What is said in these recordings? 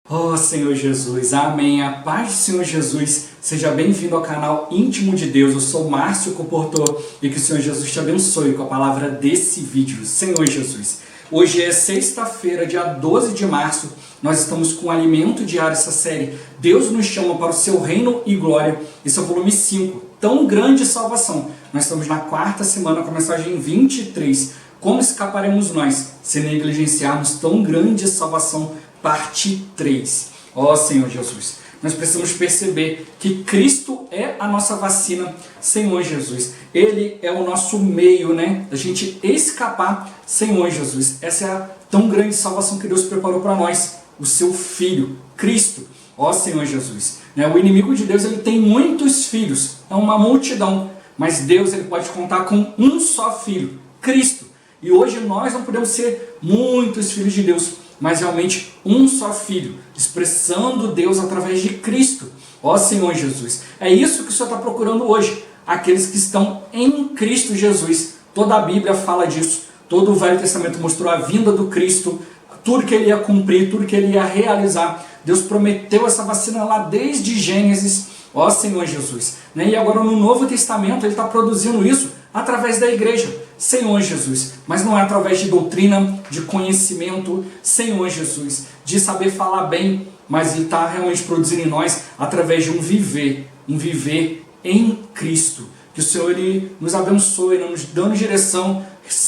Oh Senhor Jesus, amém. A paz do Senhor Jesus, seja bem-vindo ao canal Íntimo de Deus. Eu sou Márcio Comportor e que o Senhor Jesus te abençoe com a palavra desse vídeo. Senhor Jesus, hoje é sexta-feira, dia 12 de março, nós estamos com o Alimento Diário, essa série Deus nos chama para o seu reino e glória. Esse é o volume 5, Tão Grande Salvação. Nós estamos na quarta semana com a mensagem 23. Como escaparemos nós se negligenciarmos tão grande salvação? Parte 3. Ó Senhor Jesus, nós precisamos perceber que Cristo é a nossa vacina. Senhor Jesus, Ele é o nosso meio, da gente escapar. Senhor Jesus, essa é a tão grande salvação que Deus preparou para nós, o seu Filho, Cristo. Ó Senhor Jesus, o inimigo de Deus, ele tem muitos filhos, é uma multidão, mas Deus, ele pode contar com um só Filho, Cristo. E hoje nós não podemos ser muitos filhos de Deus, mas realmente um só Filho, expressando Deus através de Cristo. Ó Senhor Jesus, é isso que o Senhor está procurando hoje, aqueles que estão em Cristo Jesus. Toda a Bíblia fala disso, todo o Velho Testamento mostrou a vinda do Cristo, tudo que Ele ia cumprir, tudo que Ele ia realizar. Deus prometeu essa vacina lá desde Gênesis, ó Senhor Jesus. E agora no Novo Testamento Ele está produzindo isso através da igreja, Senhor Jesus. Mas não é através de doutrina, de conhecimento, Senhor Jesus, de saber falar bem, mas Ele está realmente produzindo em nós através de um viver em Cristo. Que o Senhor Ele nos abençoe, nos dando direção,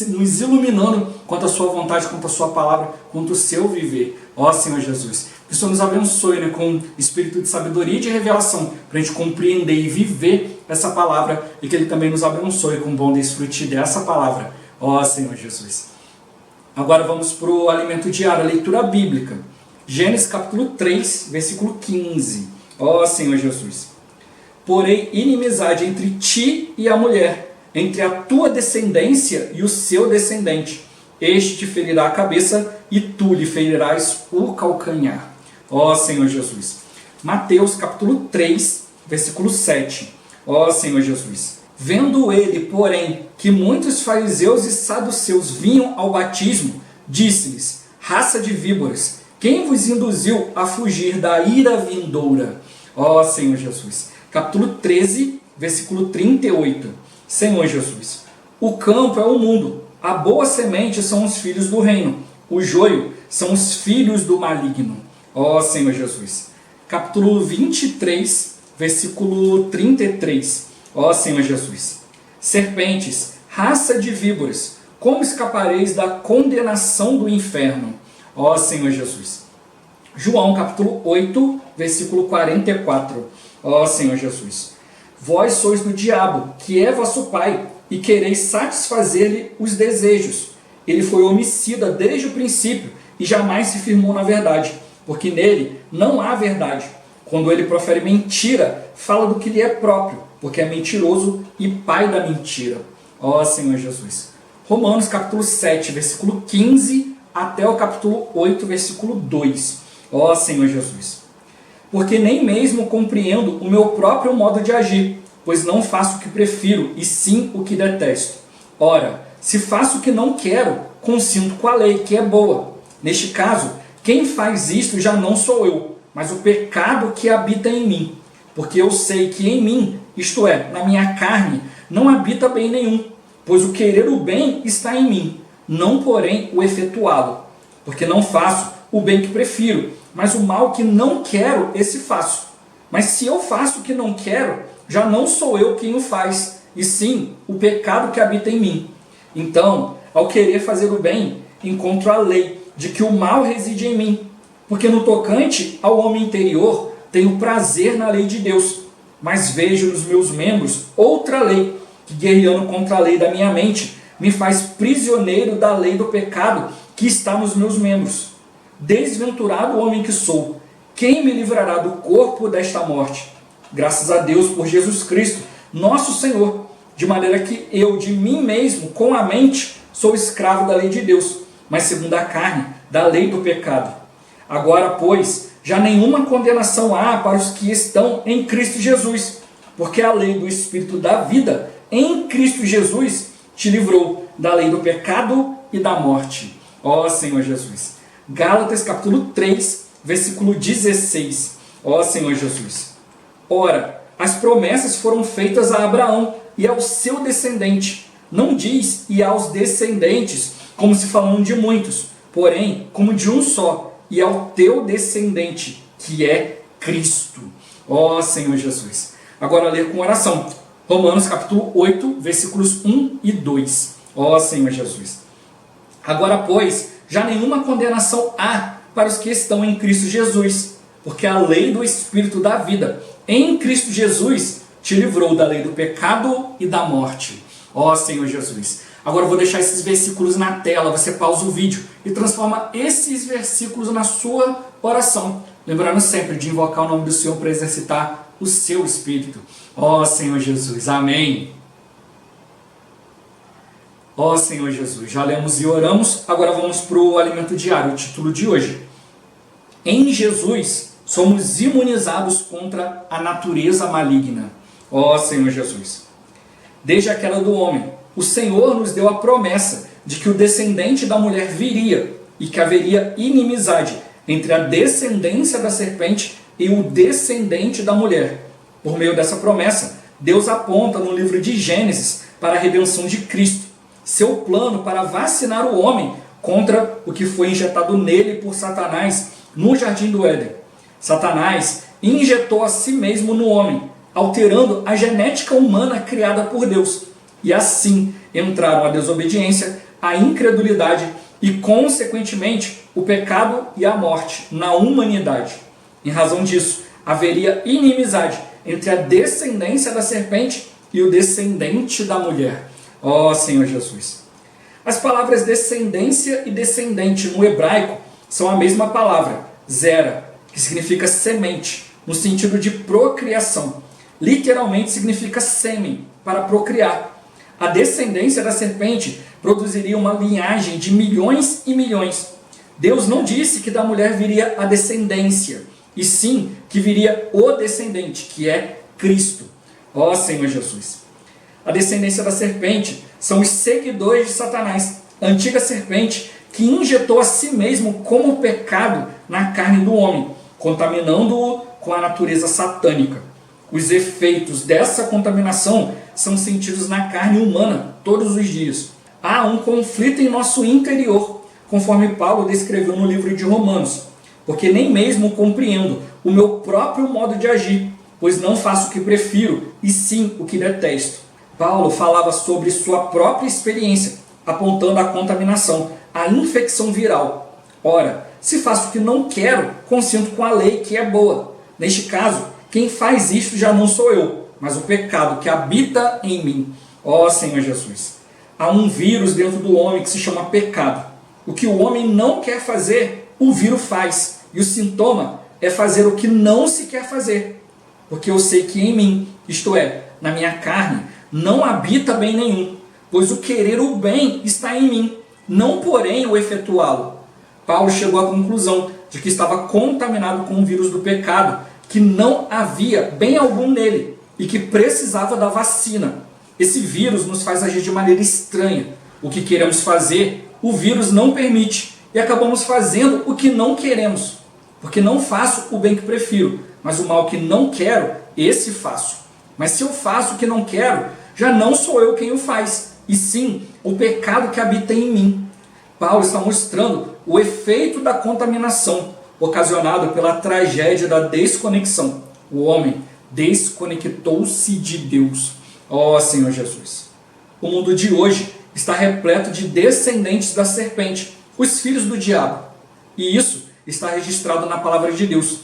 nos iluminando quanto à sua vontade, quanto à sua palavra, quanto ao seu viver. Ó Senhor Jesus, que o Senhor nos abençoe com espírito de sabedoria e de revelação, para a gente compreender e viver essa palavra, e que Ele também nos abençoe com bom desfrute dessa palavra. Ó Senhor Jesus. Agora vamos para o alimento diário, a leitura bíblica. Gênesis capítulo 3, versículo 15. Ó Senhor Jesus. Porém, inimizade entre ti e a mulher, entre a tua descendência e o seu descendente. Este te ferirá a cabeça e tu lhe ferirás o calcanhar. Ó Senhor Jesus. Mateus capítulo 3, versículo 7. Ó Senhor Jesus. Vendo ele, porém, que muitos fariseus e saduceus vinham ao batismo, disse-lhes: raça de víboras, quem vos induziu a fugir da ira vindoura? Ó Senhor Jesus. Capítulo 13, versículo 38. Senhor Jesus. O campo é o mundo, a boa semente são os filhos do reino, o joio são os filhos do maligno. Ó Senhor Jesus. Capítulo 23, versículo 33. Ó Senhor Jesus. Serpentes, raça de víboras, como escapareis da condenação do inferno? Ó Senhor Jesus. João capítulo 8, versículo 44. Ó Senhor Jesus. Vós sois do diabo, que é vosso pai, e quereis satisfazer-lhe os desejos. Ele foi homicida desde o princípio e jamais se firmou na verdade, porque nele não há verdade. Quando ele profere mentira, fala do que lhe é próprio, porque é mentiroso e pai da mentira. Ó Senhor Jesus. Romanos capítulo 7, versículo 15 até o capítulo 8, versículo 2. Ó Senhor Jesus. Porque nem mesmo compreendo o meu próprio modo de agir, pois não faço o que prefiro, e sim o que detesto. Ora, se faço o que não quero, consinto com a lei, que é boa. Neste caso, quem faz isto já não sou eu, mas o pecado que habita em mim. Porque eu sei que em mim, isto é, na minha carne, não habita bem nenhum, pois o querer o bem está em mim, não porém o efetuá-lo. Porque não faço o bem que prefiro, mas o mal que não quero, esse faço. Mas se eu faço o que não quero, já não sou eu quem o faz, e sim o pecado que habita em mim. Então, ao querer fazer o bem, encontro a lei de que o mal reside em mim. Porque no tocante ao homem interior, tenho prazer na lei de Deus, mas vejo nos meus membros outra lei, que guerreando contra a lei da minha mente, me faz prisioneiro da lei do pecado que está nos meus membros. Desventurado homem que sou, quem me livrará do corpo desta morte? Graças a Deus por Jesus Cristo, nosso Senhor, de maneira que eu, de mim mesmo, com a mente, sou escravo da lei de Deus, mas segundo a carne, da lei do pecado. Agora, pois, já nenhuma condenação há para os que estão em Cristo Jesus, porque a lei do Espírito da vida, em Cristo Jesus, te livrou da lei do pecado e da morte. Ó Senhor Jesus. Gálatas capítulo 3, versículo 16. Ó Senhor Jesus. Ora, as promessas foram feitas a Abraão e ao seu descendente. Não diz e aos descendentes, como se falando de muitos, porém, como de um só, e ao teu descendente, que é Cristo. Ó Senhor Jesus. Agora ler com oração. Romanos capítulo 8, versículos 1 e 2. Ó Senhor Jesus. Agora, pois, já nenhuma condenação há para os que estão em Cristo Jesus, porque a lei do Espírito da vida em Cristo Jesus te livrou da lei do pecado e da morte. Ó Senhor Jesus. Agora eu vou deixar esses versículos na tela, você pausa o vídeo e transforma esses versículos na sua oração. Lembrando sempre de invocar o nome do Senhor para exercitar o seu Espírito. Ó Senhor Jesus. Amém. Ó Senhor Jesus. Já lemos e oramos, agora vamos para o alimento diário, o título de hoje. Em Jesus somos imunizados contra a natureza maligna. Ó Senhor Jesus. Desde a queda do homem, o Senhor nos deu a promessa de que o descendente da mulher viria e que haveria inimizade entre a descendência da serpente e o descendente da mulher. Por meio dessa promessa, Deus aponta no livro de Gênesis para a redenção de Cristo, seu plano para vacinar o homem contra o que foi injetado nele por Satanás no jardim do Éden. Satanás injetou a si mesmo no homem, alterando a genética humana criada por Deus. E assim entraram a desobediência, a incredulidade e, consequentemente, o pecado e a morte na humanidade. Em razão disso, haveria inimizade entre a descendência da serpente e o descendente da mulher. Ó Senhor Jesus. As palavras descendência e descendente no hebraico são a mesma palavra, zera, que significa semente, no sentido de procriação. Literalmente significa sêmen, para procriar. A descendência da serpente produziria uma linhagem de milhões e milhões. Deus não disse que da mulher viria a descendência, e sim que viria o descendente, que é Cristo. Ó Senhor Jesus. A descendência da serpente são os seguidores de Satanás, a antiga serpente que injetou a si mesmo como pecado na carne do homem, contaminando-o com a natureza satânica. Os efeitos dessa contaminação são sentidos na carne humana todos os dias. Há um conflito em nosso interior, conforme Paulo descreveu no livro de Romanos, porque nem mesmo compreendo o meu próprio modo de agir, pois não faço o que prefiro, e sim o que detesto. Paulo falava sobre sua própria experiência, apontando a contaminação, a infecção viral. Ora, se faço o que não quero, consinto com a lei que é boa. Neste caso, quem faz isto já não sou eu, mas o pecado que habita em mim. Ó Senhor Jesus. Há um vírus dentro do homem que se chama pecado. O que o homem não quer fazer, o vírus faz. E o sintoma é fazer o que não se quer fazer. Porque eu sei que em mim, isto é, na minha carne, não habita bem nenhum. Pois o querer o bem está em mim, não porém o efetuá-lo. Paulo chegou à conclusão de que estava contaminado com o vírus do pecado, que não havia bem algum nele e que precisava da vacina. Esse vírus nos faz agir de maneira estranha. O que queremos fazer, o vírus não permite e acabamos fazendo o que não queremos. Porque não faço o bem que prefiro, mas o mal que não quero, esse faço. Mas se eu faço o que não quero, já não sou eu quem o faz, e sim o pecado que habita em mim. Paulo está mostrando o efeito da contaminação, ocasionado pela tragédia da desconexão. O homem desconectou-se de Deus. Ó Senhor Jesus. O mundo de hoje está repleto de descendentes da serpente, os filhos do diabo. E isso está registrado na palavra de Deus.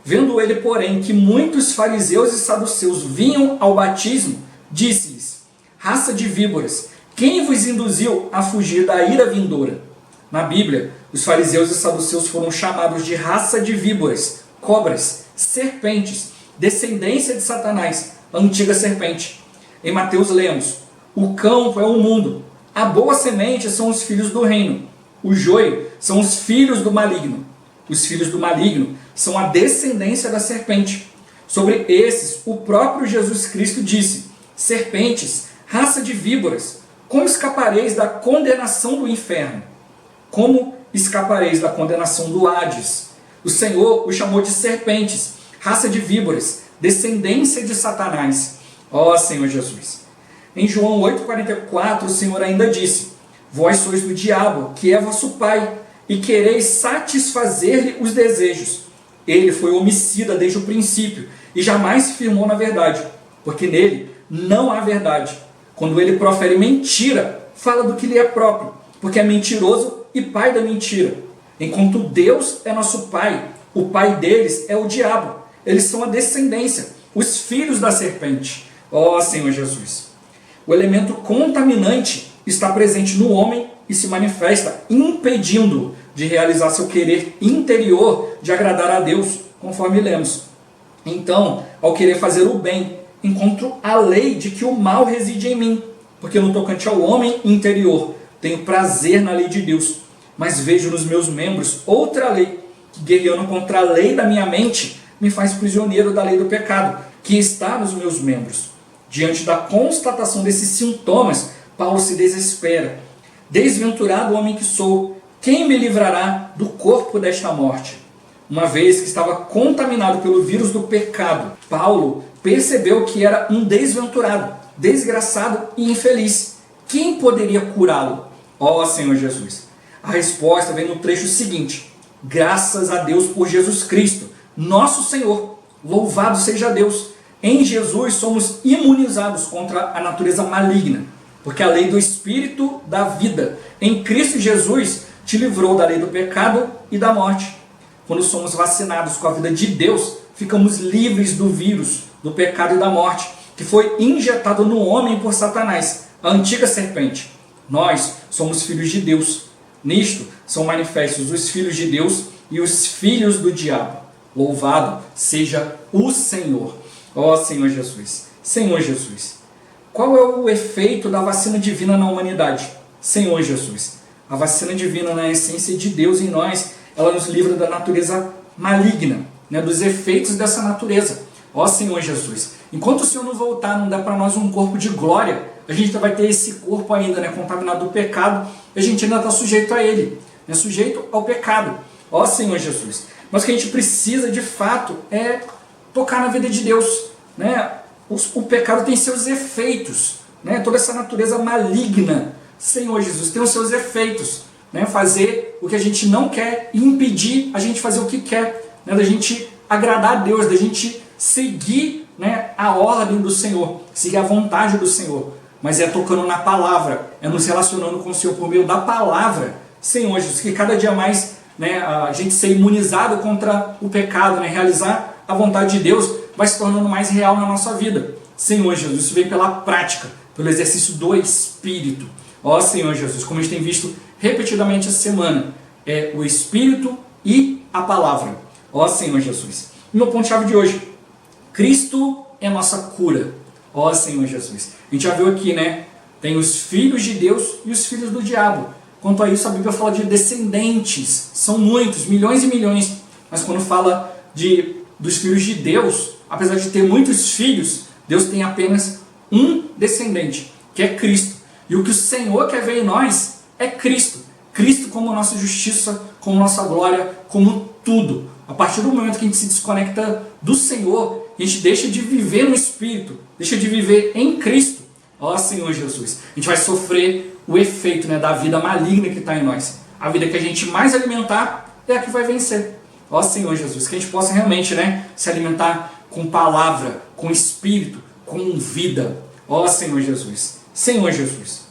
Vendo ele, porém, que muitos fariseus e saduceus vinham ao batismo, disse-lhes: raça de víboras, quem vos induziu a fugir da ira vindoura? Na Bíblia, os fariseus e saduceus foram chamados de raça de víboras, cobras, serpentes, descendência de Satanás, a antiga serpente. Em Mateus lemos: o campo é o mundo, a boa semente são os filhos do reino, o joio são os filhos do maligno. Os filhos do maligno são a descendência da serpente. Sobre esses, o próprio Jesus Cristo disse: serpentes, raça de víboras, como escapareis da condenação do inferno? Como escapareis da condenação do Hades? O Senhor os chamou de serpentes, raça de víboras, descendência de Satanás. Ó Senhor Jesus. Em João 8,44, o Senhor ainda disse: vós sois do diabo, que é vosso pai, e quereis satisfazer-lhe os desejos. Ele foi homicida desde o princípio, e jamais se firmou na verdade, porque nele não há verdade. Quando ele profere mentira, fala do que lhe é próprio, porque é mentiroso e pai da mentira. Enquanto Deus é nosso pai, o pai deles é o diabo. Eles são a descendência, os filhos da serpente. Ó Senhor Jesus. O elemento contaminante está presente no homem e se manifesta impedindo-o de realizar seu querer interior de agradar a Deus, conforme lemos. Então, ao querer fazer o bem, encontro a lei de que o mal reside em mim, porque no tocante ao homem interior, tenho prazer na lei de Deus, mas vejo nos meus membros outra lei, que guerreando contra a lei da minha mente, me faz prisioneiro da lei do pecado, que está nos meus membros. Diante da constatação desses sintomas, Paulo se desespera. Desventurado homem que sou, quem me livrará do corpo desta morte? Uma vez que estava contaminado pelo vírus do pecado, Paulo percebeu que era um desventurado, desgraçado e infeliz. Quem poderia curá-lo? Ó Senhor Jesus. A resposta vem no trecho seguinte: graças a Deus por Jesus Cristo, nosso Senhor. Louvado seja Deus. Em Jesus somos imunizados contra a natureza maligna, porque a lei do Espírito da vida em Cristo Jesus te livrou da lei do pecado e da morte. Quando somos vacinados com a vida de Deus, ficamos livres do vírus, do pecado e da morte, que foi injetado no homem por Satanás, a antiga serpente. Nós somos filhos de Deus. Nisto são manifestos os filhos de Deus e os filhos do diabo. Louvado seja o Senhor. Ó Senhor Jesus. Senhor Jesus. Qual é o efeito da vacina divina na humanidade? Senhor Jesus. A vacina divina na essência de Deus em nós, ela nos livra da natureza maligna, né, dos efeitos dessa natureza. Ó Senhor Jesus. Enquanto o Senhor não voltar, não der para nós um corpo de glória, a gente vai ter esse corpo ainda, né, contaminado do pecado, e a gente ainda está sujeito a ele, né, sujeito ao pecado. Ó Senhor Jesus. Mas o que a gente precisa de fato é tocar na vida de Deus, né? O pecado tem seus efeitos, né? Toda essa natureza maligna, Senhor Jesus, tem os seus efeitos, né? Fazer o que a gente não quer e impedir a gente fazer o que quer, né? Da gente agradar a Deus, da gente seguir, né, a ordem do Senhor, seguir a vontade do Senhor. Mas é tocando na palavra, é nos relacionando com o Senhor por meio da palavra, Senhor Jesus, que cada dia mais, né, a gente ser imunizado contra o pecado, né, realizar a vontade de Deus, vai se tornando mais real na nossa vida. Senhor Jesus, isso vem pela prática, pelo exercício do Espírito. Ó Senhor Jesus, como a gente tem visto repetidamente essa semana, é o Espírito e a palavra. Ó Senhor Jesus. E meu ponto-chave de hoje: Cristo é nossa cura. Ó Senhor Jesus. A gente já viu aqui, né? Tem os filhos de Deus e os filhos do diabo. Quanto a isso, a Bíblia fala de descendentes. São muitos, milhões e milhões. Mas quando fala dos filhos de Deus, apesar de ter muitos filhos, Deus tem apenas um descendente, que é Cristo. E o que o Senhor quer ver em nós é Cristo. Cristo como nossa justiça, como nossa glória, como tudo. A partir do momento que a gente se desconecta do Senhor, a gente deixa de viver no Espírito, deixa de viver em Cristo. Ó Senhor Jesus, a gente vai sofrer o efeito, né, da vida maligna que está em nós. A vida que a gente mais alimentar é a que vai vencer. Ó Senhor Jesus, que a gente possa realmente, né, se alimentar com palavra, com Espírito, com vida. Ó Senhor Jesus. Senhor Jesus.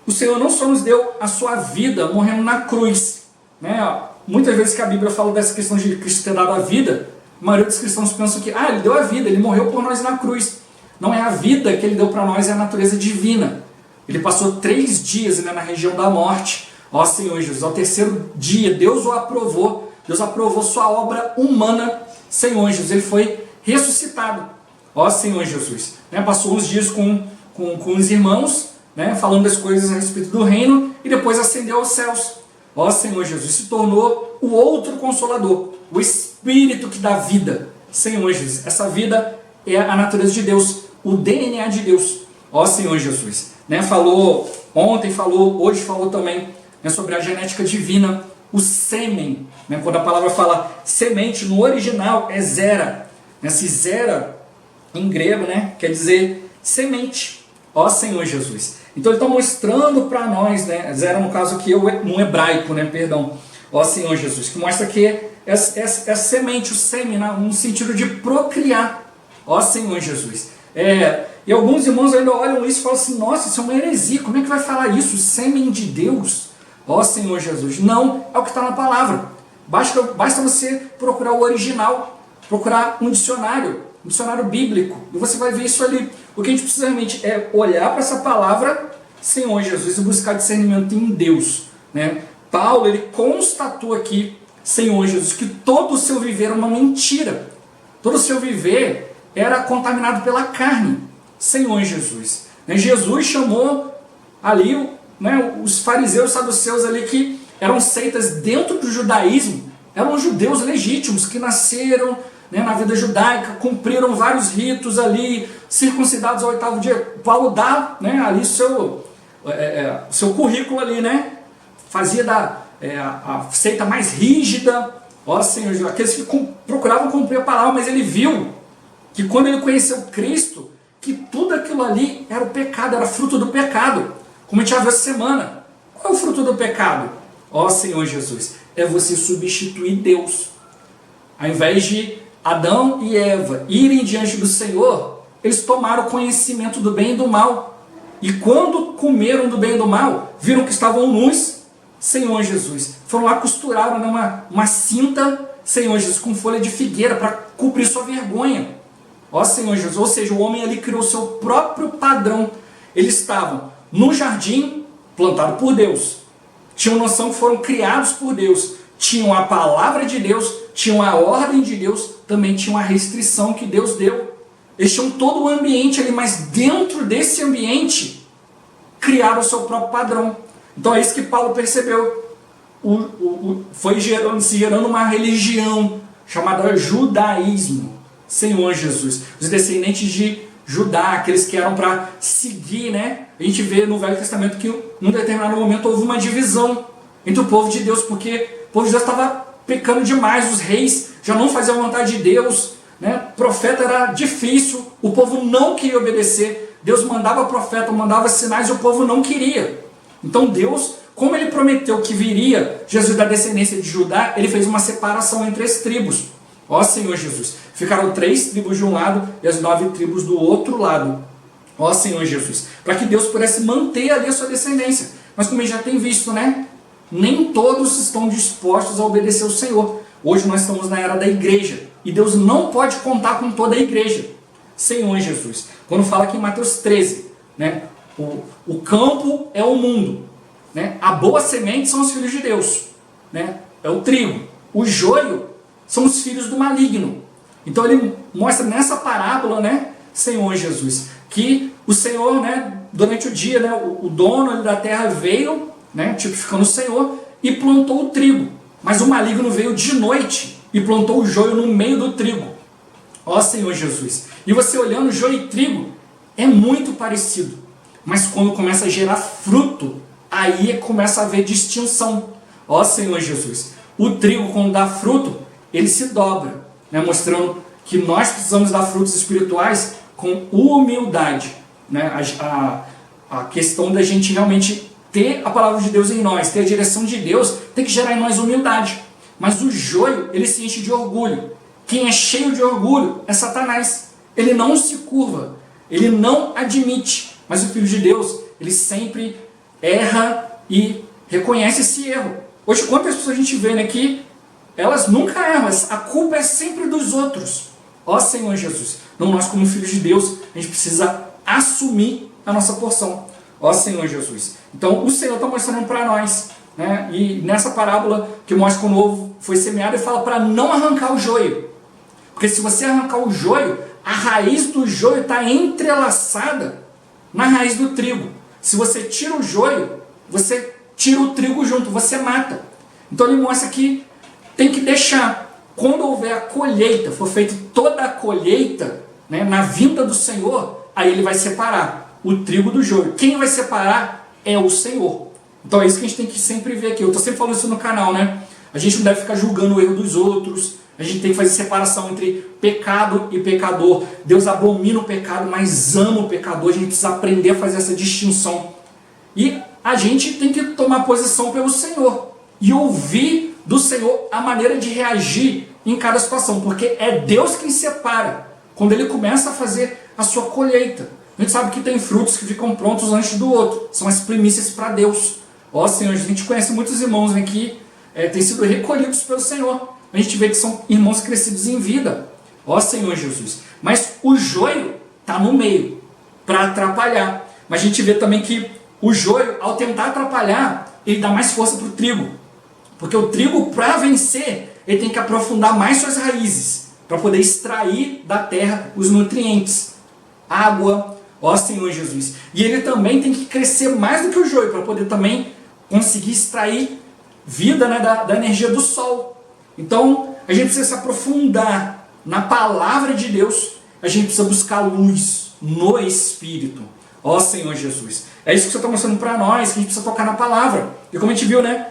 O Senhor não só nos deu a sua vida morrendo na cruz, né? Muitas vezes que a Bíblia fala dessa questão de Cristo ter dado a vida, a maioria dos cristãos pensam que ele deu a vida, ele morreu por nós na cruz. Não é a vida que ele deu para nós, é a natureza divina. Ele passou 3 dias, né, na região da morte. Ó Senhor Jesus, ao 3º dia, Deus o aprovou. Deus aprovou sua obra humana. Senhor Jesus, ele foi ressuscitado. Ó Senhor Jesus, né, passou uns dias com os irmãos, né, falando das coisas a respeito do reino, e depois ascendeu aos céus. Ó Senhor Jesus, se tornou o outro Consolador, o Espírito que dá vida. Senhor Jesus, essa vida é a natureza de Deus, o DNA de Deus. Ó Senhor Jesus, né, falou ontem, falou hoje, falou também, né, sobre a genética divina. o sêmen, né? Quando a palavra fala semente, no original é zera. Esse zera, em grego, né? Quer dizer semente. Ó Senhor Jesus. Então ele está mostrando para nós, né? Zera no caso aqui, no hebraico, né? Perdão. Ó Senhor Jesus, que mostra que é semente, o sêmen, no sentido de procriar. Ó Senhor Jesus. E alguns irmãos ainda olham isso e falam assim, nossa, isso é uma heresia, como é que vai falar isso? Sêmen de Deus? Ó Senhor Jesus. Não, é o que está na palavra. Basta você procurar o original, procurar um dicionário bíblico, e você vai ver isso ali. O que a gente precisa realmente é olhar para essa palavra, Senhor Jesus, e buscar discernimento em Deus, né? Paulo, ele constatou aqui, Senhor Jesus, que todo o seu viver era uma mentira. Todo o seu viver era contaminado pela carne, Senhor Jesus. Jesus chamou ali, né, os fariseus, saduceus ali, que eram seitas dentro do judaísmo, eram judeus legítimos, que nasceram, né, na vida judaica, cumpriram vários ritos ali, circuncidados ao 8º dia. Paulo dá, né, ali seu currículo ali, né? Fazia a seita mais rígida, ó Senhor, aqueles que procuravam cumprir a palavra, mas ele viu que quando ele conheceu Cristo, que tudo aquilo ali era o pecado, era fruto do pecado. Como a gente já viu essa semana. Qual é o fruto do pecado? Ó Senhor Jesus, é você substituir Deus. Ao invés de Adão e Eva irem diante do Senhor, eles tomaram conhecimento do bem e do mal. E quando comeram do bem e do mal, viram que estavam nus, Senhor Jesus. Foram lá, costuraram, né, uma cinta, Senhor Jesus, com folha de figueira para cobrir sua vergonha. Ó Senhor Jesus. Ou seja, o homem ali criou seu próprio padrão. Eles estavam no jardim, plantado por Deus. Tinham noção que foram criados por Deus. Tinham a palavra de Deus, tinham a ordem de Deus, também tinham a restrição que Deus deu. Eles tinham todo o ambiente ali, mas dentro desse ambiente, criaram o seu próprio padrão. Então é isso que Paulo percebeu. Foi se gerando uma religião chamada judaísmo. Senhor Jesus. Os descendentes de Judá, aqueles que eram para seguir, né? A gente vê no Velho Testamento que num determinado momento houve uma divisão entre o povo de Deus, porque o povo de Deus estava pecando demais, os reis já não faziam a vontade de Deus, né? Profeta era difícil, o povo não queria obedecer. Deus mandava profeta, mandava sinais e o povo não queria. Então Deus, como ele prometeu que viria Jesus da descendência de Judá, ele fez uma separação entre as tribos. Ó Senhor Jesus, ficaram 3 tribos de um lado e as 9 tribos do outro lado. Ó Senhor Jesus, para que Deus pudesse manter ali a sua descendência. Mas como a gente já tem visto, né? Nem todos estão dispostos a obedecer ao Senhor. Hoje nós estamos na era da igreja e Deus não pode contar com toda a igreja. Senhor Jesus, quando fala aqui em Mateus 13, né? O campo é o mundo, né? A boa semente são os filhos de Deus, né? É o trigo. O joio são os filhos do maligno. Então ele mostra nessa parábola, né, Senhor Jesus, que o Senhor, né, durante o dia, né, o dono da terra veio, né, tipificando o Senhor, e plantou o trigo. Mas o maligno veio de noite e plantou o joio no meio do trigo. Ó Senhor Jesus. E você olhando joio e trigo, é muito parecido. Mas quando começa a gerar fruto, aí começa a haver distinção. Ó Senhor Jesus. O trigo, quando dá fruto, ele se dobra, né, mostrando que nós precisamos dar frutos espirituais com humildade, né? A questão da gente realmente ter a palavra de Deus em nós, ter a direção de Deus, tem que gerar em nós humildade. Mas o joio, ele se enche de orgulho. Quem é cheio de orgulho é Satanás. Ele não se curva, ele não admite. Mas o Filho de Deus, ele sempre erra e reconhece esse erro. Hoje, quantas pessoas a gente vê, né, que elas nunca erram, a culpa é sempre dos outros. Ó Senhor Jesus, não, nós como filhos de Deus, a gente precisa assumir a nossa porção. Ó Senhor Jesus. Então o Senhor está mostrando para nós, né? E nessa parábola que mostra quando o ovo foi semeado, ele fala para não arrancar o joio. Porque se você arrancar o joio, a raiz do joio está entrelaçada na raiz do trigo. Se você tira o joio, você tira o trigo junto, você mata. Então ele mostra que tem que deixar. Quando houver a colheita, for feita toda a colheita, né, na vinda do Senhor, aí ele vai separar o trigo do joio. Quem vai separar é o Senhor. Então é isso que a gente tem que sempre ver aqui. Eu estou sempre falando isso no canal, né? A gente não deve ficar julgando o erro dos outros. A gente tem que fazer separação entre pecado e pecador. Deus abomina o pecado, mas ama o pecador. A gente precisa aprender a fazer essa distinção. E a gente tem que tomar posição pelo Senhor e ouvir do Senhor a maneira de reagir em cada situação, porque é Deus quem separa quando Ele começa a fazer a sua colheita. A gente sabe que tem frutos que ficam prontos antes do outro, são as primícias para Deus. Ó Senhor, a gente conhece muitos irmãos aqui têm sido recolhidos pelo Senhor. A gente vê que são irmãos crescidos em vida. Ó Senhor Jesus. Mas o joio está no meio para atrapalhar. Mas a gente vê também que o joio, ao tentar atrapalhar, ele dá mais força para o trigo. Porque o trigo, para vencer, ele tem que aprofundar mais suas raízes, para poder extrair da terra os nutrientes. Água, ó Senhor Jesus. E ele também tem que crescer mais do que o joio, para poder também conseguir extrair vida, né, da energia do sol. Então, a gente precisa se aprofundar na palavra de Deus, a gente precisa buscar luz no Espírito. Ó Senhor Jesus. É isso que você está mostrando para nós, que a gente precisa tocar na palavra. E como a gente viu, né?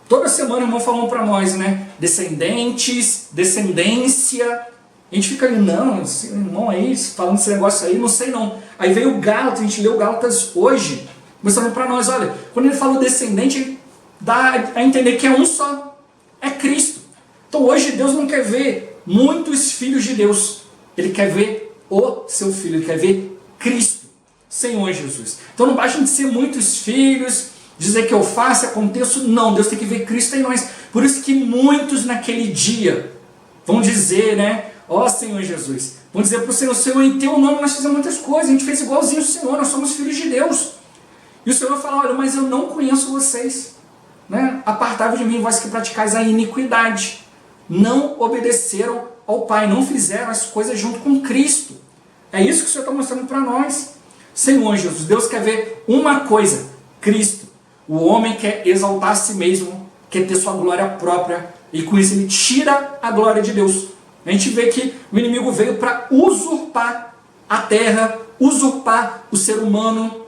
Toda semana o irmão falando para nós, né? Descendentes, descendência. A gente fica ali, não, esse irmão aí, falando esse negócio aí, não sei não. Aí veio o Gálatas, a gente leu o Gálatas hoje, mostrando para nós, olha, quando ele falou descendente, dá a entender que é um só, é Cristo. Então hoje Deus não quer ver muitos filhos de Deus, Ele quer ver o seu filho, Ele quer ver Cristo, Senhor Jesus. Então não basta de ser muitos filhos, dizer que eu faço, aconteço, não, Deus tem que ver Cristo em nós. Por isso que muitos naquele dia vão dizer, né, ó Senhor Jesus, vão dizer para o Senhor, Senhor, em teu nome nós fizemos muitas coisas, a gente fez igualzinho o Senhor, nós somos filhos de Deus. E o Senhor fala, olha, mas eu não conheço vocês, né? Apartai-vos de mim, vós que praticais a iniquidade. Não obedeceram ao Pai, não fizeram as coisas junto com Cristo. É isso que o Senhor está mostrando para nós. Senhor Jesus, Deus quer ver uma coisa, Cristo. O homem quer exaltar a si mesmo, quer ter sua glória própria, e com isso ele tira a glória de Deus. A gente vê que o inimigo veio para usurpar a terra, usurpar o ser humano,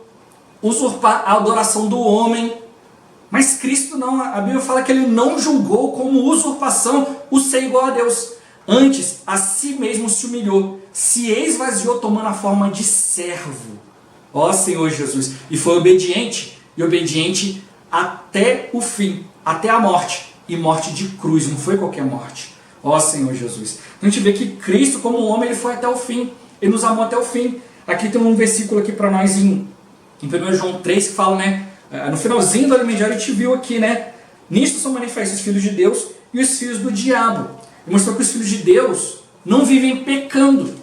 usurpar a adoração do homem. Mas Cristo não, a Bíblia fala que ele não julgou como usurpação o ser igual a Deus. Antes, a si mesmo se humilhou, se esvaziou tomando a forma de servo. Ó Senhor Jesus, e foi obediente, e obediente até o fim, até a morte, e morte de cruz, não foi qualquer morte. Ó Senhor Jesus. Então a gente vê que Cristo, como homem, ele foi até o fim, ele nos amou até o fim. Aqui tem um versículo aqui para nós em 1 João 3 que fala, né, no finalzinho do Alimentar, a gente viu aqui, né, nisto são manifestos os filhos de Deus e os filhos do diabo. E mostrou que os filhos de Deus não vivem pecando.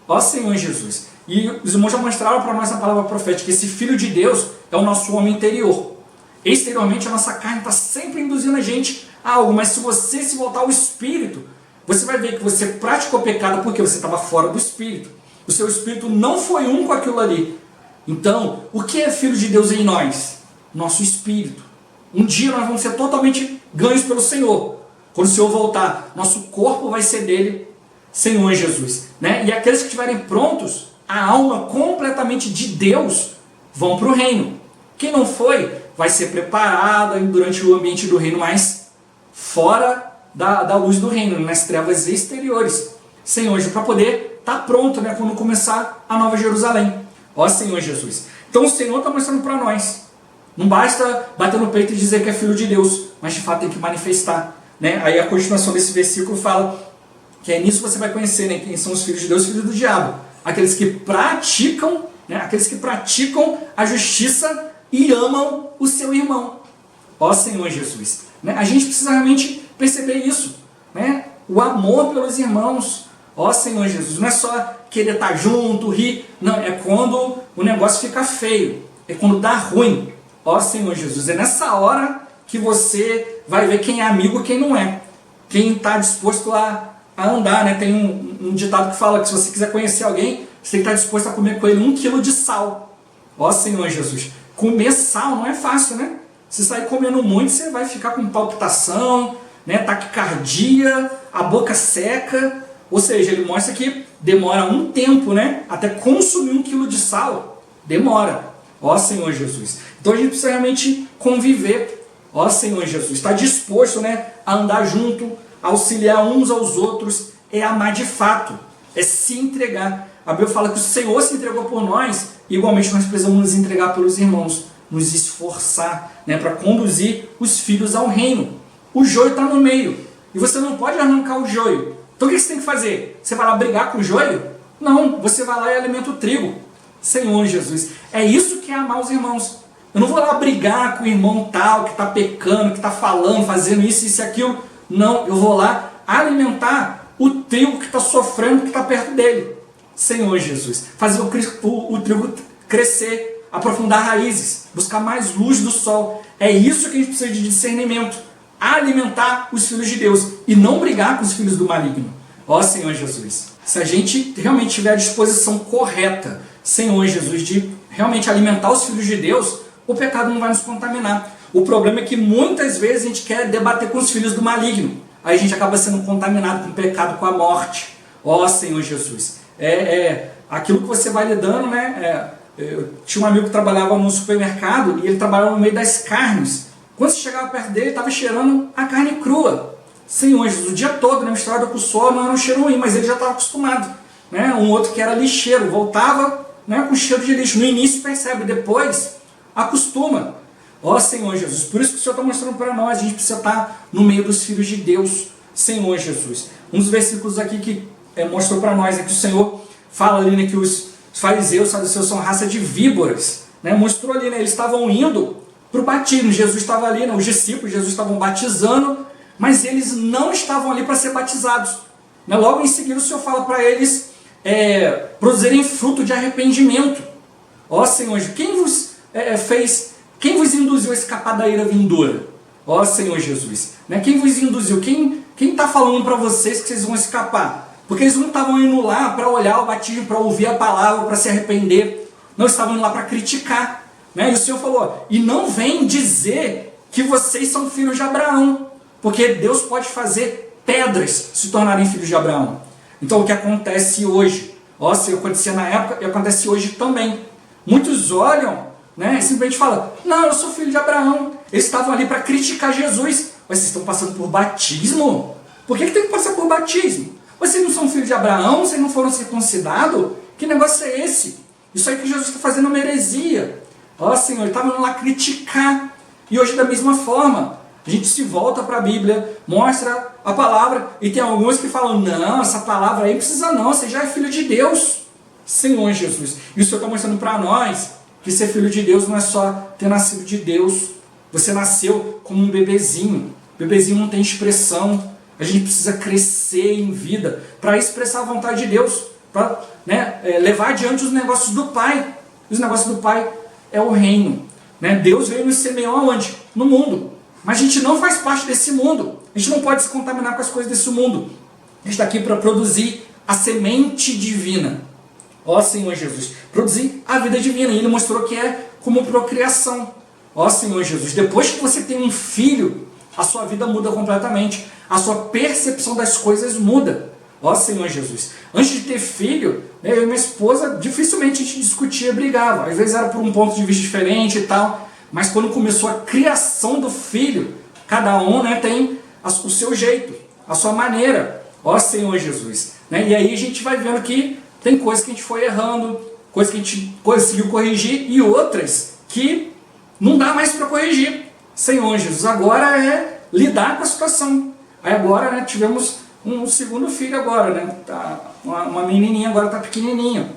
Ó Senhor Jesus. E os irmãos já mostraram para nós a palavra profética, que esse filho de Deus é o nosso homem interior. Exteriormente a nossa carne está sempre induzindo a gente a algo, mas se você se voltar ao Espírito, você vai ver que você praticou pecado porque você estava fora do Espírito. O seu Espírito não foi um com aquilo ali. Então, o que é filho de Deus em nós? Nosso Espírito. Um dia nós vamos ser totalmente ganhos pelo Senhor. Quando o Senhor voltar, nosso corpo vai ser dele, Senhor Jesus. Né? E aqueles que estiverem prontos, a alma completamente de Deus, vão para o reino. Quem não foi, vai ser preparado durante o ambiente do reino, mas fora da luz do reino, nas trevas exteriores. Senhor Jesus, para poder estar pronto, né, quando começar a Nova Jerusalém. Ó Senhor Jesus. Então o Senhor está mostrando para nós. Não basta bater no peito e dizer que é filho de Deus, mas de fato tem que manifestar. Né? Aí a continuação desse versículo fala que é nisso que você vai conhecer, né, quem são os filhos de Deus e os filhos do diabo. Aqueles que praticam, né, aqueles que praticam a justiça e amam o seu irmão. Ó Senhor Jesus. Né? A gente precisa realmente perceber isso. Né? O amor pelos irmãos. Ó Senhor Jesus. Não é só querer estar junto, rir. Não, é quando o negócio fica feio. É quando dá ruim. Ó Senhor Jesus. É nessa hora que você vai ver quem é amigo e quem não é. Quem está disposto a andar. Né? Tem um ditado que fala que se você quiser conhecer alguém, você tem que estar disposto a comer com ele 1 quilo de sal. Ó Senhor Jesus. Comer sal não é fácil, né? Se sair comendo muito, você vai ficar com palpitação, né? Taquicardia, a boca seca. Ou seja, ele mostra que demora um tempo, né? Até consumir 1 quilo de sal. Demora. Ó Senhor Jesus. Então a gente precisa realmente conviver. Ó Senhor Jesus. Está disposto, né, a andar junto, a auxiliar uns aos outros. É amar de fato. É se entregar. A Bíblia fala que o Senhor se entregou por nós. Igualmente nós precisamos nos entregar pelos irmãos. Nos esforçar, né, para conduzir os filhos ao reino. O joio está no meio. E você não pode arrancar o joio. Então o que você tem que fazer? Você vai lá brigar com o joio? Não, você vai lá e alimenta o trigo. Senhor Jesus, é isso que é amar os irmãos. Eu não vou lá brigar com o irmão tal, que está pecando, que está falando, fazendo isso e aquilo. Não, eu vou lá alimentar o trigo que está sofrendo, que está perto dele. Senhor Jesus, fazer o trigo crescer, aprofundar raízes, buscar mais luz do sol. É isso que a gente precisa de discernimento. Alimentar os filhos de Deus e não brigar com os filhos do maligno. Ó Senhor Jesus, se a gente realmente tiver a disposição correta, Senhor Jesus, de realmente alimentar os filhos de Deus, o pecado não vai nos contaminar. O problema é que muitas vezes a gente quer debater com os filhos do maligno. Aí a gente acaba sendo contaminado com o pecado, com a morte. Ó Senhor Jesus, aquilo que você vai lidando, né? Eu tinha um amigo que trabalhava no supermercado e ele trabalhava no meio das carnes. Quando você chegava perto dele, estava cheirando a carne crua. Senhor Jesus, o dia todo, né, misturado com o sol, não era um cheiro ruim, mas ele já estava acostumado. Né? Um outro que era lixeiro, voltava, né, com cheiro de lixo. No início percebe, depois acostuma. Ó Senhor Jesus, por isso que o Senhor está mostrando para nós, a gente precisa estar no meio dos filhos de Deus. Senhor Jesus. Um dos versículos aqui que mostrou para nós é que o Senhor fala ali, né, que os fariseus, saduceus são raça de víboras. Né? Mostrou ali, né, eles estavam indo para o batismo. Jesus estava ali, né, os discípulos, Jesus estavam batizando, mas eles não estavam ali para ser batizados. Né? Logo em seguida o Senhor fala para eles produzirem fruto de arrependimento. Ó Senhor, quem vos quem vos induziu a escapar da ira vindoura? Ó Senhor Jesus, né? Quem vos induziu? Quem está falando para vocês que vocês vão escapar? Porque eles não estavam indo lá para olhar o batismo, para ouvir a palavra, para se arrepender. Não, estavam indo lá para criticar. Né? E o Senhor falou, e não vem dizer que vocês são filhos de Abraão, porque Deus pode fazer pedras se tornarem filhos de Abraão. Então o que acontece hoje, se acontecia na época, e acontece hoje também. Muitos olham, né, e simplesmente falam, não, eu sou filho de Abraão. Eles estavam ali para criticar Jesus. Mas vocês estão passando por batismo? Por que tem que passar por batismo? Vocês não são filhos de Abraão? Vocês não foram circuncidados? Que negócio é esse? Isso aí que Jesus está fazendo uma heresia. Ó Senhor, ele estava indo lá criticar. E hoje da mesma forma, a gente se volta para a Bíblia, mostra a palavra, e tem alguns que falam, não, essa palavra aí precisa não, você já é filho de Deus. Senhor Jesus. E o Senhor está mostrando para nós que ser filho de Deus não é só ter nascido de Deus. Você nasceu como um bebezinho. O bebezinho não tem expressão. A gente precisa crescer em vida para expressar a vontade de Deus, para levar adiante os negócios do Pai. Os negócios do Pai é o reino. Né? Deus veio nos semear onde? No mundo. Mas a gente não faz parte desse mundo. A gente não pode se contaminar com as coisas desse mundo. A gente está aqui para produzir a semente divina. Ó Senhor Jesus, produzir a vida divina. E Ele mostrou que é como procriação. Ó Senhor Jesus, depois que você tem um filho, a sua vida muda completamente. A sua percepção das coisas muda. Ó Senhor Jesus. Antes de ter filho, eu e minha esposa, dificilmente a gente discutia, brigava. Às vezes era por um ponto de vista diferente e tal. Mas quando começou a criação do filho, cada um tem o seu jeito, a sua maneira. Ó Senhor Jesus. E aí a gente vai vendo que tem coisas que a gente foi errando, coisas que a gente conseguiu corrigir e outras que não dá mais para corrigir. Senhor Jesus, agora é lidar com a situação. Aí agora tivemos um segundo filho agora, uma menininha agora está pequenininha.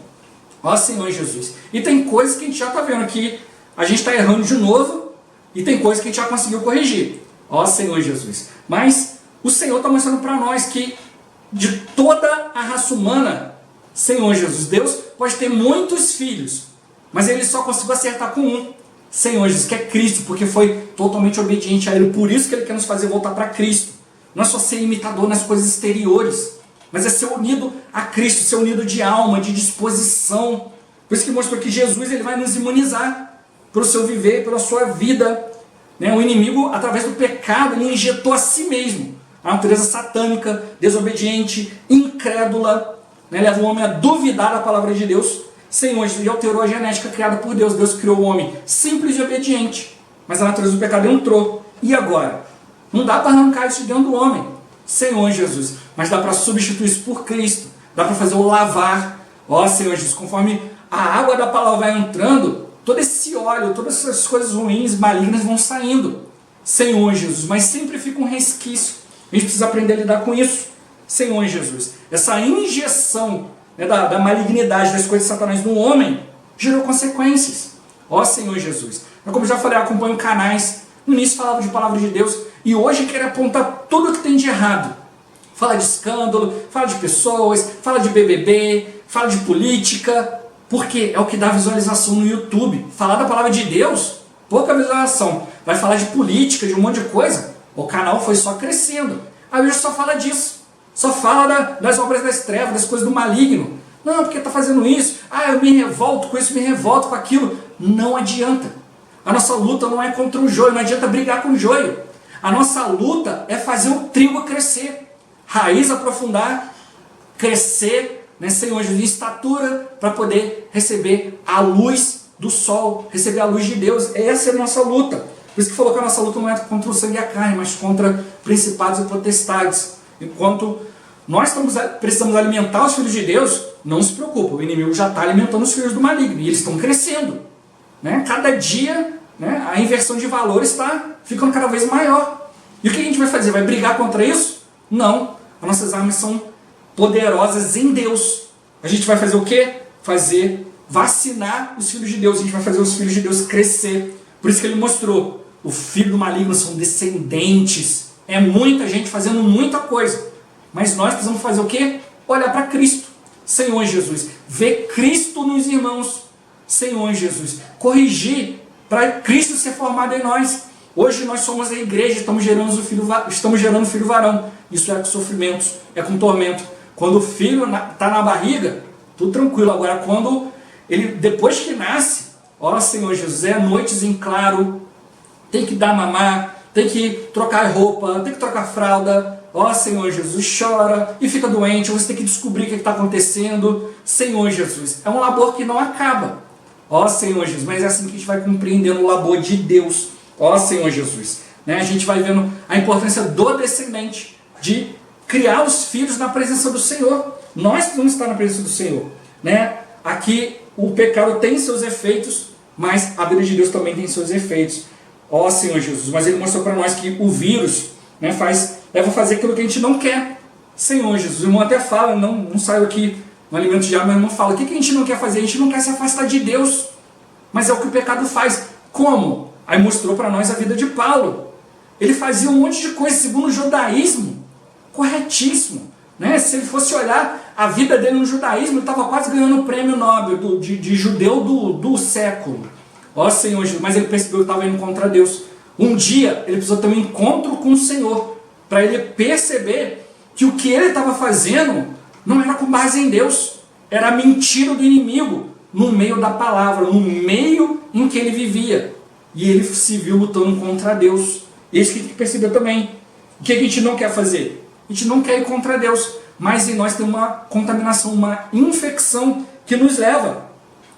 Ó Senhor Jesus. E tem coisas que a gente já está vendo que a gente está errando de novo e tem coisas que a gente já conseguiu corrigir. Ó Senhor Jesus. Mas o Senhor está mostrando para nós que de toda a raça humana, Senhor Jesus, Deus pode ter muitos filhos, mas Ele só conseguiu acertar com um. Senhor Jesus, que é Cristo, porque foi totalmente obediente a Ele. Por isso que Ele quer nos fazer voltar para Cristo. Não é só ser imitador nas coisas exteriores, mas é ser unido a Cristo, ser unido de alma, de disposição. Por isso que mostrou que Jesus ele vai nos imunizar pelo seu viver, pela sua vida. O inimigo, através do pecado, ele injetou a si mesmo a natureza satânica, desobediente, incrédula, leva o homem a duvidar da palavra de Deus. Senhor, e alterou a genética criada por Deus. Deus criou o homem simples e obediente, mas a natureza do pecado entrou. E agora? Não dá para arrancar isso de dentro do homem, Senhor Jesus, mas dá para substituir isso por Cristo. Dá para fazer o lavar. Ó Senhor Jesus, conforme a água da palavra vai entrando, todo esse óleo, todas essas coisas ruins, malignas vão saindo, Senhor Jesus, mas sempre fica um resquício. A gente precisa aprender a lidar com isso, Senhor Jesus. Essa injeção, né, da malignidade das coisas de Satanás no homem gerou consequências. Ó Senhor Jesus. Mas como já falei, eu acompanho canais. No início falava de palavra de Deus e hoje quero apontar tudo o que tem de errado. Fala de escândalo, fala de pessoas, fala de BBB, fala de política, porque é o que dá visualização no YouTube. Falar da palavra de Deus, pouca visualização. Vai falar de política, de um monte de coisa. O canal foi só crescendo. Aí hoje só fala disso. Só fala das obras das trevas, das coisas do maligno. Não, porque está fazendo isso. Ah, eu me revolto com isso, me revolto com aquilo. Não adianta. A nossa luta não é contra o joio, não adianta brigar com o joio. A nossa luta é fazer o trigo crescer. Raiz aprofundar, crescer, né, Senhor Jesus, em estatura, para poder receber a luz do sol, receber a luz de Deus. Essa é a nossa luta. Por isso que falou que a nossa luta não é contra o sangue e a carne, mas contra principados e potestades. Enquanto nós precisamos alimentar os filhos de Deus, não se preocupa, o inimigo já está alimentando os filhos do maligno, e eles estão crescendo. Né? Cada dia, né, a inversão de valores está ficando cada vez maior. E o que a gente vai fazer? Vai brigar contra isso? Não. As nossas armas são poderosas em Deus. A gente vai fazer o quê? Vacinar os filhos de Deus. A gente vai fazer os filhos de Deus crescer. Por isso que ele mostrou, o filho do maligno são descendentes. É muita gente fazendo muita coisa. Mas nós precisamos fazer o quê? Olhar para Cristo. Senhor Jesus. Ver Cristo nos irmãos. Senhor Jesus. Corrigir para Cristo ser formado em nós. Hoje nós somos a igreja, estamos gerando filho varão. Isso é com sofrimentos, é com tormento. Quando o filho está na barriga, tudo tranquilo. Agora, quando ele, depois que nasce, ó Senhor Jesus, é noites em claro, tem que dar mamar, tem que trocar roupa, tem que trocar fralda. Ó Senhor Jesus, chora e fica doente, você tem que descobrir o que está acontecendo. Senhor Jesus, é um labor que não acaba. Ó Senhor Jesus, mas é assim que a gente vai compreendendo o labor de Deus. Ó Senhor Jesus, né? A gente vai vendo a importância do descendente, de criar os filhos na presença do Senhor. Nós precisamos estar na presença do Senhor, né? Aqui o pecado tem seus efeitos, mas a vida de Deus também tem seus efeitos. Ó Senhor Jesus, mas ele mostrou para nós que o vírus, né, leva a fazer aquilo que a gente não quer. Senhor Jesus, o irmão até fala, não saiu aqui no alimento diário, mas o irmão fala, o que a gente não quer fazer? A gente não quer se afastar de Deus, mas é o que o pecado faz. Como? Aí mostrou para nós a vida de Paulo. Ele fazia um monte de coisa segundo o judaísmo, corretíssimo. Né? Se ele fosse olhar a vida dele no judaísmo, ele estava quase ganhando o prêmio Nobel de judeu do século. Ó Senhor Jesus, mas ele percebeu que estava indo contra Deus. Um dia ele precisou ter um encontro com o Senhor, para ele perceber que o que ele estava fazendo não era com base em Deus, era a mentira do inimigo, no meio da palavra, no meio em que ele vivia. E ele se viu lutando contra Deus. Isso que a gente percebeu também. O que a gente não quer fazer? A gente não quer ir contra Deus, mas em nós tem uma contaminação, uma infecção que nos leva,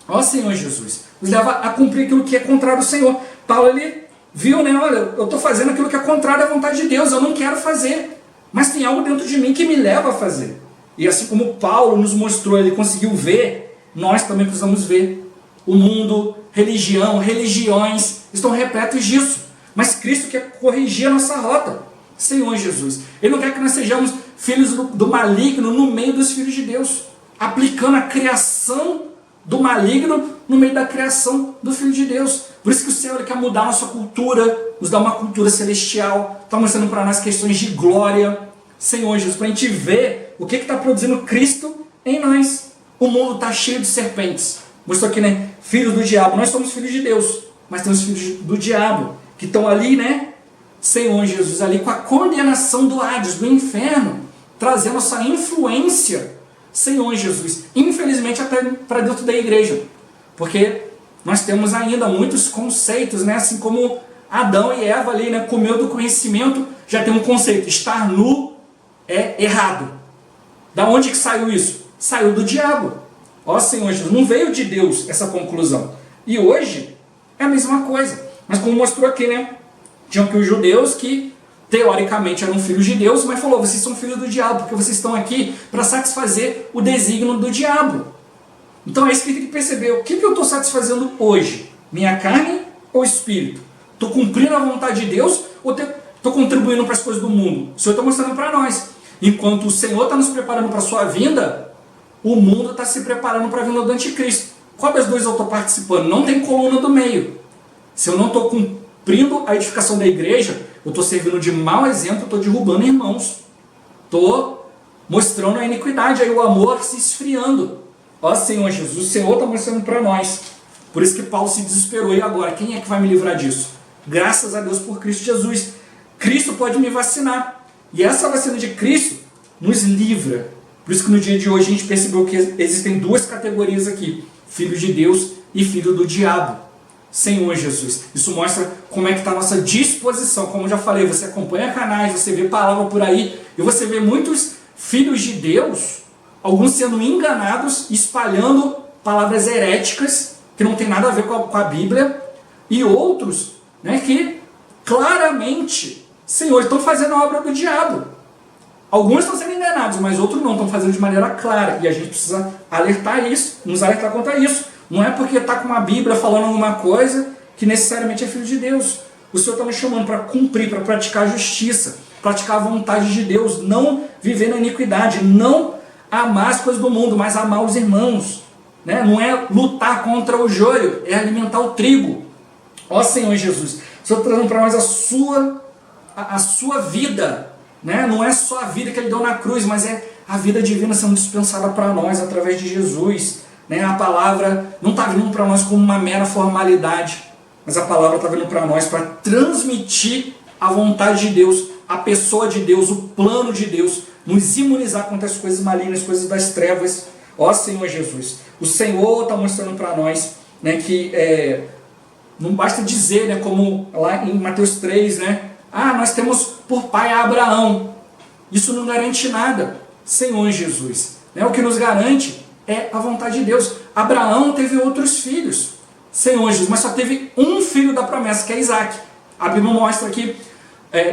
ó Senhor Jesus, nos leva a cumprir aquilo que é contrário ao Senhor. Paulo, ele viu, né? Olha, eu estou fazendo aquilo que é contrário à vontade de Deus, eu não quero fazer, mas tem algo dentro de mim que me leva a fazer. E assim como Paulo nos mostrou, ele conseguiu ver, nós também precisamos ver. O mundo, religião, religiões estão repletos disso. Mas Cristo quer corrigir a nossa rota. Senhor Jesus, Ele não quer que nós sejamos filhos do maligno no meio dos filhos de Deus, aplicando a criação do maligno no meio da criação do Filho de Deus. Por isso que o Senhor quer mudar a nossa cultura, nos dar uma cultura celestial, está mostrando para nós questões de glória. Senhor Jesus, para a gente ver o que está produzindo Cristo em nós. O mundo está cheio de serpentes. Mostrou aqui, né? Filhos do diabo. Nós somos filhos de Deus, mas temos filhos do diabo, que estão ali, né? Senhor Jesus, ali com a condenação do Hades, do inferno, trazendo essa influência, Senhor Jesus, infelizmente até para dentro da igreja, porque nós temos ainda muitos conceitos, né? Assim como Adão e Eva ali, né? Comeu do conhecimento, já tem um conceito, estar nu é errado. Da onde que saiu isso? Saiu do diabo. Ó Senhor Jesus, não veio de Deus essa conclusão. E hoje é a mesma coisa. Mas como mostrou aqui, né? Tinham que os judeus que teoricamente eram filhos de Deus, mas falou, vocês são filhos do diabo, porque vocês estão aqui para satisfazer o desígnio do diabo. Então é isso que tem que perceber. O que eu estou satisfazendo hoje? Minha carne ou espírito? Estou cumprindo a vontade de Deus ou estou contribuindo para as coisas do mundo? O Senhor está mostrando para nós. Enquanto o Senhor está nos preparando para a sua vinda, o mundo está se preparando para a vinda do anticristo. Qual das duas eu estou participando? Não tem coluna do meio. Se eu não estou cumprindo a edificação da igreja, eu estou servindo de mau exemplo, estou derrubando irmãos. Estou mostrando a iniquidade, aí o amor se esfriando. Ó Senhor Jesus, o Senhor está mostrando para nós. Por isso que Paulo se desesperou. E agora, quem é que vai me livrar disso? Graças a Deus por Cristo Jesus. Cristo pode me vacinar. E essa vacina de Cristo nos livra. Por isso que no dia de hoje a gente percebeu que existem duas categorias aqui. Filho de Deus e filho do diabo. Senhor Jesus. Isso mostra como é que está a nossa disposição. Como eu já falei, você acompanha canais, você vê palavra por aí, e você vê muitos filhos de Deus, alguns sendo enganados, espalhando palavras heréticas, que não tem nada a ver com a Bíblia, e outros, né, que claramente, Senhor, estão fazendo a obra do diabo. Alguns estão sendo enganados, mas outros não, estão fazendo de maneira clara. E a gente precisa alertar isso, nos alertar contra isso. Não é porque está com uma Bíblia falando alguma coisa que necessariamente é filho de Deus. O Senhor está nos chamando para cumprir, para praticar a justiça, praticar a vontade de Deus, não viver na iniquidade, não amar as coisas do mundo, mas amar os irmãos. Né? Não é lutar contra o joio, é alimentar o trigo. Ó Senhor Jesus, o Senhor está trazendo para nós a sua vida. Né? Não é só a vida que Ele deu na cruz, mas é a vida divina sendo dispensada para nós através de Jesus. Né? A palavra não está vindo para nós como uma mera formalidade, mas a palavra está vindo para nós para transmitir a vontade de Deus, a pessoa de Deus, o plano de Deus, nos imunizar contra as coisas malignas, as coisas das trevas. Ó Senhor Jesus, o Senhor está mostrando para nós, né, que não basta dizer, né, como lá em Mateus 3, né, nós temos por pai a Abraão. Isso não garante nada, Senhor Jesus. Né, o que nos garante é a vontade de Deus. Abraão teve outros filhos, Senhor Jesus, mas só teve um filho da promessa, que é Isaac. A Bíblia mostra que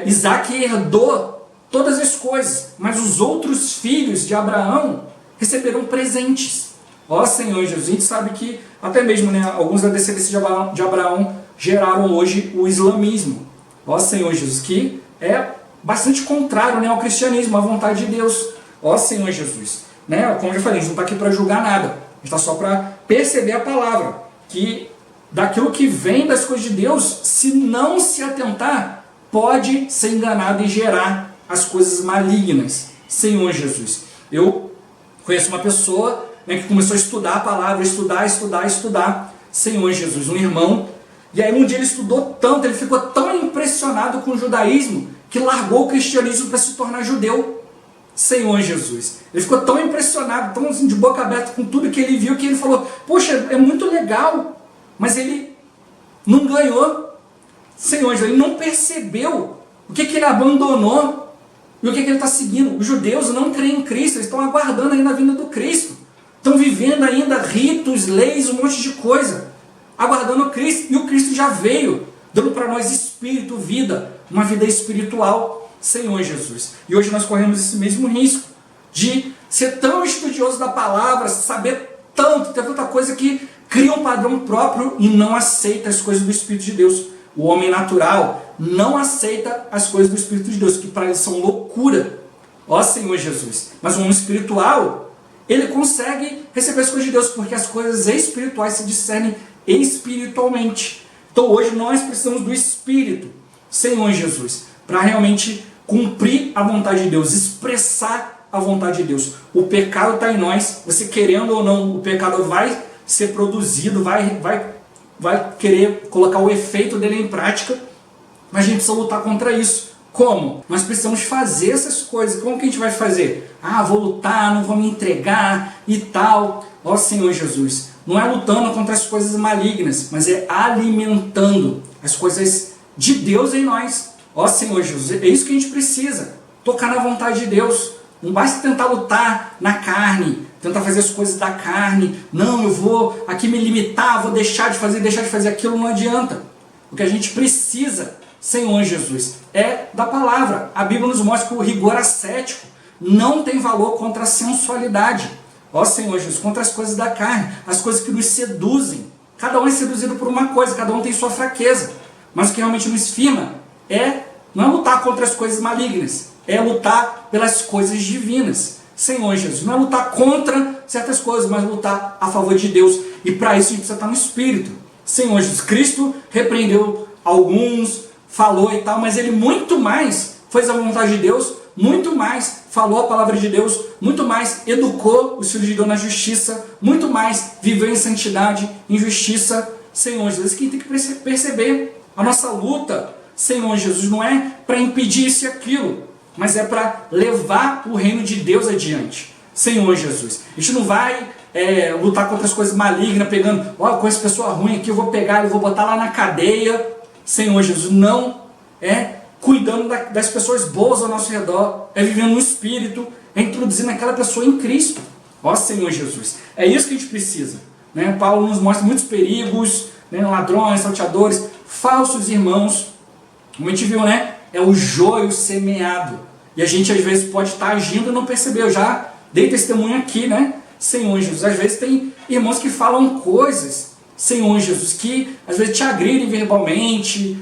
Isaac herdou todas as coisas, mas os outros filhos de Abraão receberam presentes. Ó Senhor Jesus, a gente sabe que até mesmo, né, alguns da descendência de Abraão geraram hoje o islamismo. Ó Senhor Jesus, que é bastante contrário, né, ao cristianismo, à vontade de Deus. Ó Senhor Jesus, né, como eu já falei, a gente não está aqui para julgar nada, a gente está só para perceber a palavra, que daquilo que vem das coisas de Deus, se não se atentar, pode ser enganado e gerar as coisas malignas. Senhor Jesus, eu conheço uma pessoa, né, que começou a estudar a palavra, estudar, Senhor Jesus, um irmão, e aí um dia ele estudou tanto, ele ficou tão impressionado com o judaísmo, que largou o cristianismo para se tornar judeu. Senhor Jesus, ele ficou tão impressionado, tão assim, de boca aberta com tudo que ele viu, que ele falou, poxa, é muito legal, mas ele não ganhou. Senhor Jesus, ele não percebeu o que ele abandonou e o que ele está seguindo. Os judeus não creem em Cristo, eles estão aguardando ainda a vinda do Cristo, estão vivendo ainda ritos, leis, um monte de coisa, aguardando o Cristo, e o Cristo já veio, dando para nós espírito, vida, uma vida espiritual. Senhor Jesus, e hoje nós corremos esse mesmo risco de ser tão estudioso da palavra, saber tanto, ter tanta coisa que cria um padrão próprio e não aceita as coisas do Espírito de Deus. O homem natural não aceita as coisas do Espírito de Deus, que para ele são loucura. Ó Senhor Jesus, mas o homem espiritual, ele consegue receber as coisas de Deus, porque as coisas espirituais se discernem espiritualmente. Então hoje nós precisamos do Espírito, Senhor Jesus, para realmente cumprir a vontade de Deus, expressar a vontade de Deus. O pecado está em nós, você querendo ou não, o pecado vai ser produzido, vai querer colocar o efeito dele em prática, mas a gente precisa lutar contra isso. Como? Nós precisamos fazer essas coisas. Como que a gente vai fazer? Vou lutar, não vou me entregar e tal. Ó Senhor Jesus, não é lutando contra as coisas malignas, mas é alimentando as coisas de Deus em nós. Ó Senhor Jesus, é isso que a gente precisa, tocar na vontade de Deus. Não basta tentar lutar na carne, tentar fazer as coisas da carne. Não, eu vou aqui me limitar, vou deixar de fazer aquilo, não adianta. O que a gente precisa, Senhor Jesus, é da palavra. A Bíblia nos mostra que o rigor ascético não tem valor contra a sensualidade. Ó Senhor Jesus, contra as coisas da carne, as coisas que nos seduzem. Cada um é seduzido por uma coisa, cada um tem sua fraqueza. Mas o que realmente nos firma não é lutar contra as coisas malignas, é lutar pelas coisas divinas. Senhor Jesus, não é lutar contra certas coisas, mas lutar a favor de Deus. E para isso a gente precisa estar no Espírito. Senhor Jesus Cristo repreendeu alguns, falou e tal, mas ele muito mais fez a vontade de Deus, muito mais falou a palavra de Deus, muito mais educou os filhos de Deus na justiça, muito mais viveu em santidade, em justiça. Senhor Jesus, quem tem que perceber a nossa luta, Senhor Jesus, não é para impedir isso e aquilo, mas é para levar o reino de Deus adiante. Senhor Jesus, a gente não vai lutar contra as coisas malignas, pegando, olha, com essa pessoa ruim aqui, eu vou pegar e vou botar lá na cadeia. Senhor Jesus, não é cuidando das pessoas boas ao nosso redor, é vivendo no Espírito, é introduzindo aquela pessoa em Cristo. Ó Senhor Jesus, é isso que a gente precisa. Né? Paulo nos mostra muitos perigos, né? Ladrões, salteadores, falsos irmãos. Como a gente viu, né? É o joio semeado. E a gente às vezes pode estar agindo e não perceber. Eu já dei testemunho aqui, né? Senhor Jesus, às vezes tem irmãos que falam coisas, Senhor Jesus, que às vezes te agridem verbalmente,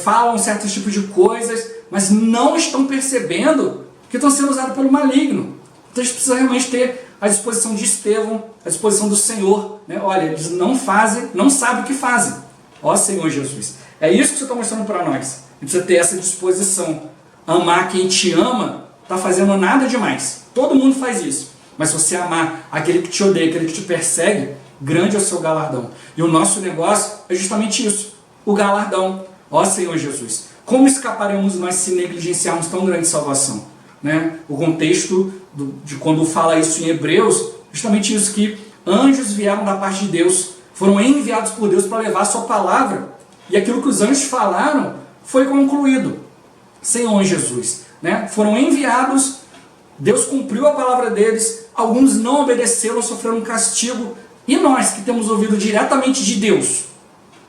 falam certos tipos de coisas, mas não estão percebendo que estão sendo usados pelo maligno. Então a gente precisa realmente ter a disposição de Estevão, a disposição do Senhor. Né? Olha, eles não fazem, não sabem o que fazem. Ó Senhor Jesus, é isso que você está mostrando para nós. A gente precisa ter essa disposição. Amar quem te ama está fazendo nada demais. Todo mundo faz isso. Mas se você amar aquele que te odeia, aquele que te persegue, grande é o seu galardão. E o nosso negócio é justamente isso, o galardão. Ó Senhor Jesus, como escaparemos nós se negligenciarmos tão grande salvação? Né? O contexto de quando fala isso em Hebreus, justamente isso, que anjos vieram da parte de Deus, foram enviados por Deus para levar a sua palavra, e aquilo que os anjos falaram foi concluído. Senhor Jesus, né? Foram enviados, Deus cumpriu a palavra deles, alguns não obedeceram, sofreram um castigo, e nós que temos ouvido diretamente de Deus,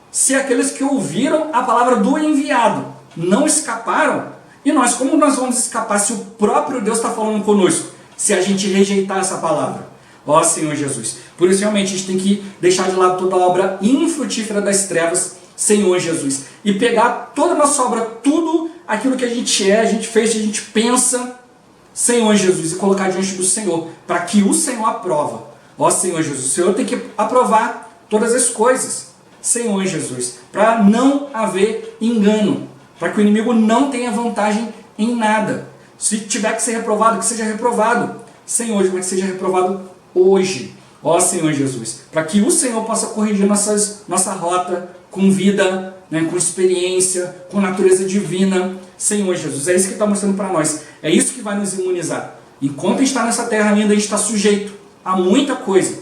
se aqueles que ouviram a palavra do enviado não escaparam, e nós, como nós vamos escapar se o próprio Deus está falando conosco, se a gente rejeitar essa palavra? Ó Senhor Jesus, por isso realmente a gente tem que deixar de lado toda a obra infrutífera das trevas, Senhor Jesus, e pegar toda a nossa obra, tudo aquilo que a gente fez, a gente pensa, Senhor Jesus, e colocar diante do Senhor, para que o Senhor aprova. Ó Senhor Jesus, o Senhor tem que aprovar todas as coisas, Senhor Jesus, para não haver engano, para que o inimigo não tenha vantagem em nada. Se tiver que ser reprovado, que seja reprovado, Senhor, mas que seja reprovado hoje. Ó Senhor Jesus, para que o Senhor possa corrigir nossa rota com vida, né, com experiência, com natureza divina. Senhor Jesus, é isso que está mostrando para nós. É isso que vai nos imunizar. Enquanto a gente está nessa terra ainda, a gente está sujeito a muita coisa.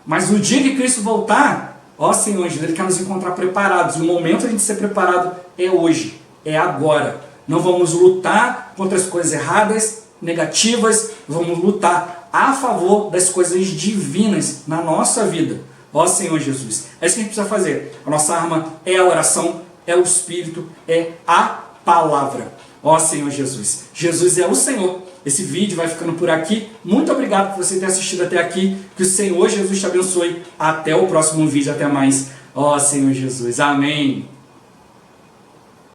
Mas no dia que Cristo voltar, ó Senhor Jesus, Ele quer nos encontrar preparados. E o momento de a gente ser preparado é hoje, é agora. Não vamos lutar contra as coisas erradas, negativas, vamos lutar a favor das coisas divinas na nossa vida. Ó Senhor Jesus, é isso que a gente precisa fazer. A nossa arma é a oração, é o Espírito, é a palavra. Ó Senhor Jesus, Jesus é o Senhor. Esse vídeo vai ficando por aqui. Muito obrigado por você ter assistido até aqui. Que o Senhor Jesus te abençoe. Até o próximo vídeo. Até mais. Ó Senhor Jesus. Amém.